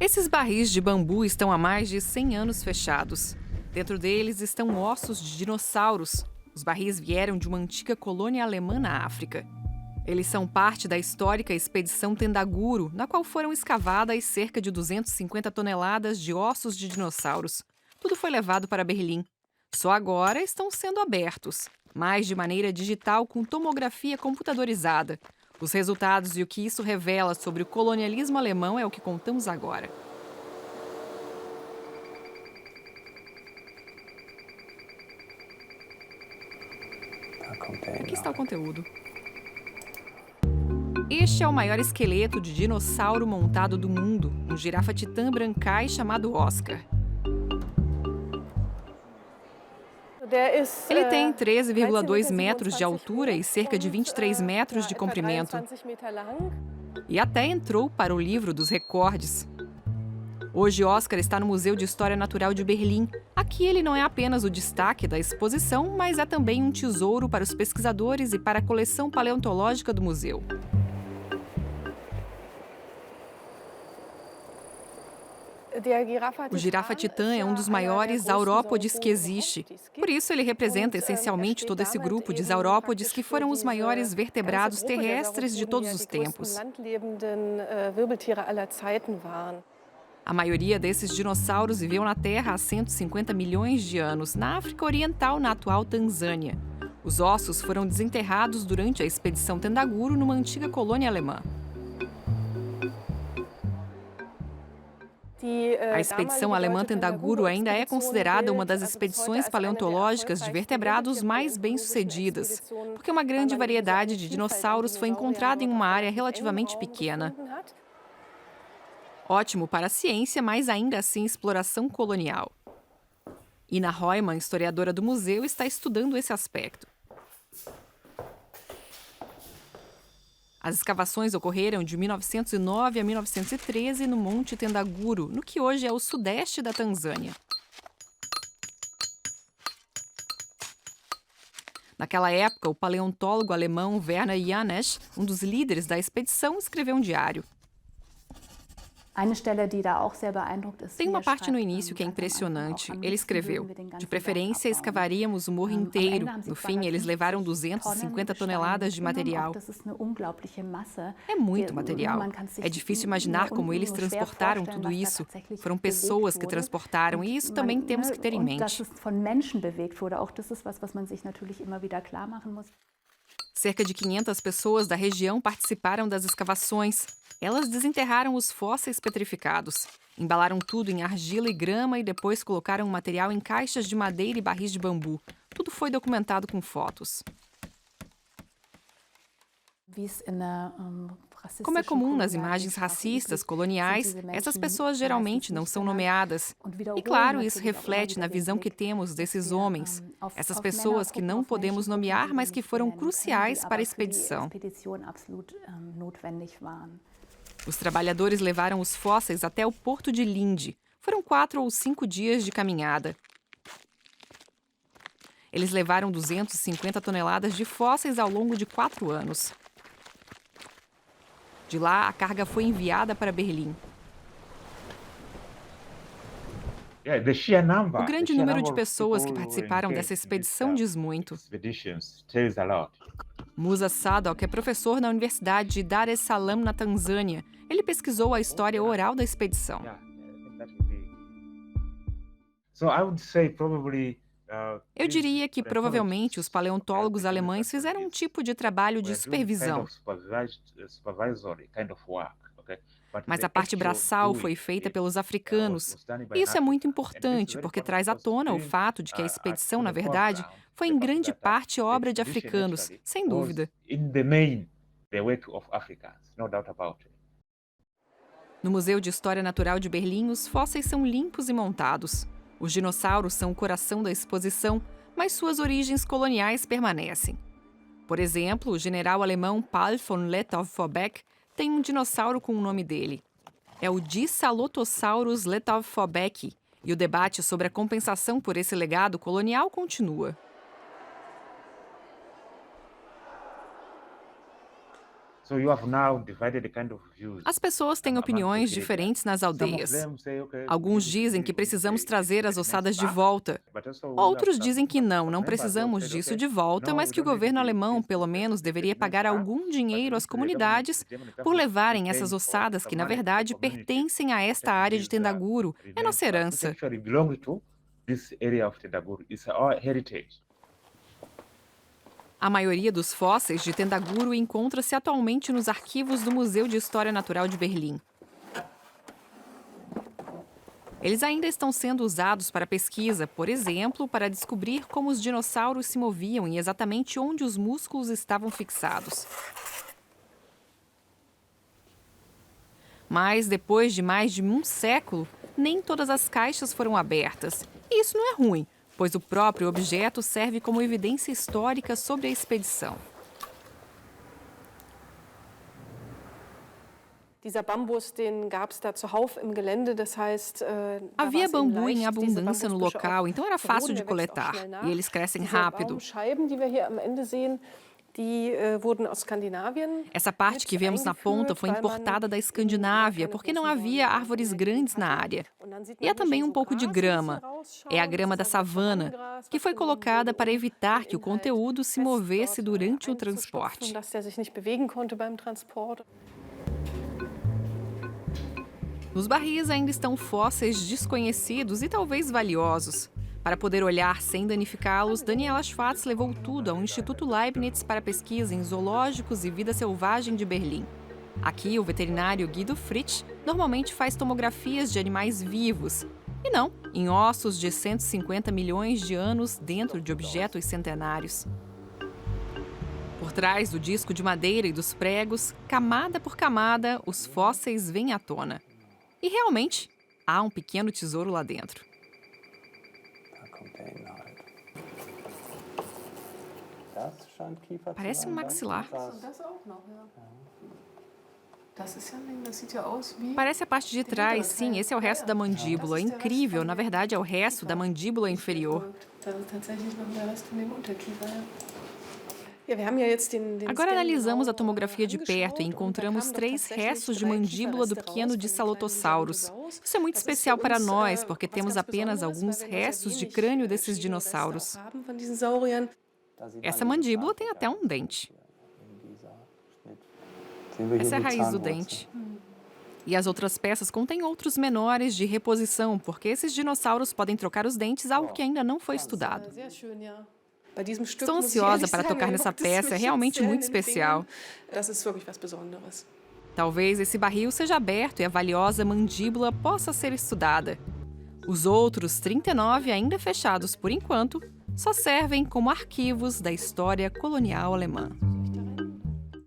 Esses barris de bambu estão há mais de 100 anos fechados. Dentro deles estão ossos de dinossauros. Os barris vieram de uma antiga colônia alemã na África. Eles são parte da histórica expedição Tendaguro, na qual foram escavadas cerca de 250 toneladas de ossos de dinossauros. Tudo foi levado para Berlim. Só agora estão sendo abertos, mas de maneira digital com tomografia computadorizada. Os resultados e o que isso revela sobre o colonialismo alemão é o que contamos agora. Aqui está o conteúdo. Este é o maior esqueleto de dinossauro montado do mundo, um girafa titã brancais chamado Oscar. Ele tem 13,2 metros de altura e cerca de 23 metros de comprimento. E até entrou para o livro dos recordes. Hoje, Oscar está no Museu de História Natural de Berlim. Aqui ele não é apenas o destaque da exposição, mas é também um tesouro para os pesquisadores e para a coleção paleontológica do museu. O girafa titã é um dos maiores saurópodes que existe. Por isso, ele representa essencialmente todo esse grupo de saurópodes que foram os maiores vertebrados terrestres de todos os tempos. A maioria desses dinossauros viveu na Terra há 150 milhões de anos, na África Oriental, na atual Tanzânia. Os ossos foram desenterrados durante a expedição Tendaguro numa antiga colônia alemã. A expedição alemã Tendaguro ainda é considerada uma das expedições paleontológicas de vertebrados mais bem-sucedidas, porque uma grande variedade de dinossauros foi encontrada em uma área relativamente pequena. Ótimo para a ciência, mas ainda assim exploração colonial. Ina Reumann, historiadora do museu, está estudando esse aspecto. As escavações ocorreram de 1909 a 1913 no Monte Tendaguro, no que hoje é o sudeste da Tanzânia. Naquela época, o paleontólogo alemão Werner Janisch, um dos líderes da expedição, escreveu um diário. Tem uma parte no início que é impressionante. Ele escreveu: de preferência, escavaríamos o morro inteiro. No fim, eles levaram 250 toneladas de material. É muito material. É difícil imaginar como eles transportaram tudo isso. Foram pessoas que transportaram, e isso também temos que ter em mente. Cerca de 500 pessoas da região participaram das escavações. Elas desenterraram os fósseis petrificados, embalaram tudo em argila e grama e depois colocaram o material em caixas de madeira e barris de bambu. Tudo foi documentado com fotos. Como é comum nas imagens racistas coloniais, essas pessoas geralmente não são nomeadas. E claro, isso reflete na visão que temos desses homens, essas pessoas que não podemos nomear, mas que foram cruciais para a expedição. Os trabalhadores levaram os fósseis até o porto de Linde. Foram 4 ou 5 dias de caminhada. Eles levaram 250 toneladas de fósseis ao longo de 4 anos. De lá, a carga foi enviada para Berlim. O grande número de pessoas que participaram dessa expedição diz muito. Musa Sadok é professor na Universidade de Dar es Salaam, na Tanzânia. Ele pesquisou a história oral da expedição. Eu diria que provavelmente os paleontólogos alemães fizeram um tipo de trabalho de supervisão. Mas a parte braçal foi feita pelos africanos. E isso é muito importante, porque traz à tona o fato de que a expedição, na verdade, foi em grande parte obra de africanos, sem dúvida. No Museu de História Natural de Berlim, os fósseis são limpos e montados. Os dinossauros são o coração da exposição, mas suas origens coloniais permanecem. Por exemplo, o general alemão Paul von Lettow-Vorbeck tem um dinossauro com o nome dele. É o Disalottosaurus lettow-vorbeckii, e o debate sobre a compensação por esse legado colonial continua. As pessoas têm opiniões diferentes nas aldeias. Alguns dizem que precisamos trazer as ossadas de volta. Outros dizem que não precisamos disso de volta, mas que o governo alemão, pelo menos, deveria pagar algum dinheiro às comunidades por levarem essas ossadas que, na verdade, pertencem a esta área de Tendaguru. É nossa herança. A maioria dos fósseis de Tendaguru encontra-se atualmente nos arquivos do Museu de História Natural de Berlim. Eles ainda estão sendo usados para pesquisa, por exemplo, para descobrir como os dinossauros se moviam e exatamente onde os músculos estavam fixados. Mas, depois de mais de um século, nem todas as caixas foram abertas. E isso não é ruim, pois o próprio objeto serve como evidência histórica sobre a expedição. Havia bambu em abundância no local, então era fácil de coletar, e eles crescem rápido. Essa parte que vemos na ponta foi importada da Escandinávia, porque não havia árvores grandes na área. E há também um pouco de grama. É a grama da savana, que foi colocada para evitar que o conteúdo se movesse durante o transporte. Nos barris ainda estão fósseis desconhecidos e talvez valiosos. Para poder olhar sem danificá-los, Daniela Schwartz levou tudo ao Instituto Leibniz para pesquisa em zoológicos e vida selvagem de Berlim. Aqui, o veterinário Guido Fritsch normalmente faz tomografias de animais vivos, e não em ossos de 150 milhões de anos dentro de objetos centenários. Por trás do disco de madeira e dos pregos, camada por camada, os fósseis vêm à tona. E realmente, há um pequeno tesouro lá dentro. Parece um maxilar. Parece a parte de trás, sim, esse é o resto da mandíbula. É incrível, na verdade é o resto da mandíbula inferior. Agora analisamos a tomografia de perto e encontramos 3 restos de mandíbula do pequeno Dissalotosaurus. Isso é muito especial para nós, porque temos apenas alguns restos de crânio desses dinossauros. Essa mandíbula tem até um dente. Essa é a raiz do dente. E as outras peças contêm outros menores de reposição, porque esses dinossauros podem trocar os dentes, algo que ainda não foi estudado. Estou ansiosa para tocar nessa peça, é realmente muito especial. Talvez esse barril seja aberto e a valiosa mandíbula possa ser estudada. Os outros 39, ainda fechados por enquanto, só servem como arquivos da história colonial alemã.